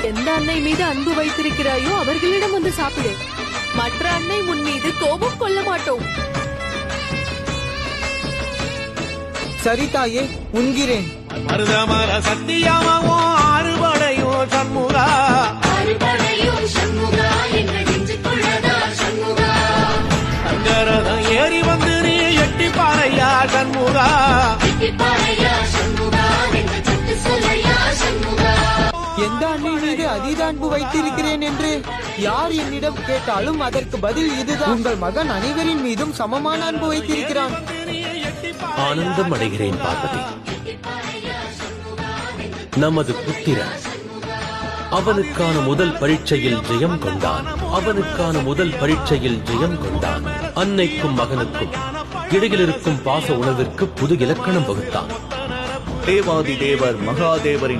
எந்த அன்னை மீது அன்பு வைத்திருக்கிறாயோ அவர்களிடம் வந்து சாப்பிடு. மற்ற அன்னை முன் மீது கோபம் கொள்ள மாட்டோம். சரி தாயே, உண்கிறேன். மருதமர சத்தியமாவோ அறுபடையோ சண்முகா, அறுபடையோ சண்முகா, எங்கள் நெஞ்சுக்குள்ளதா சண்முகா. அங்கரதம் ஏறி வந்து நீ எட்டி பாறையா சண்முகா, எட்டி பாறையா சண்முகா, எங்கள் சட்டு சொல்லையா சண்முகா. எந்த அன்னை மீது அதீத அன்பு வைத்திருக்கிறேன் என்று யார் என்னிடம் கேட்டாலும் அதற்கு பதில் இதுதான். உங்கள் மகன் அனைவரின் மீதும் சமமான அன்பு வைத்திருக்கிறான். ஆனந்தம் அடைகிறேன் பார்வதி. நமது புத்திரன் அவனுக்கான முதல் பரீட்சையில் ஜெயம் கொண்டான். அவனுக்கான முதல் பரீட்சையில் ஜெயம் கொண்டான். அன்னைக்கும் மகனுக்கும் இடையில் இருக்கும் பாச உணர்விற்கு புது இலக்கணம் வகுத்தான். தேவாதி தேவர் மகாதேவரின்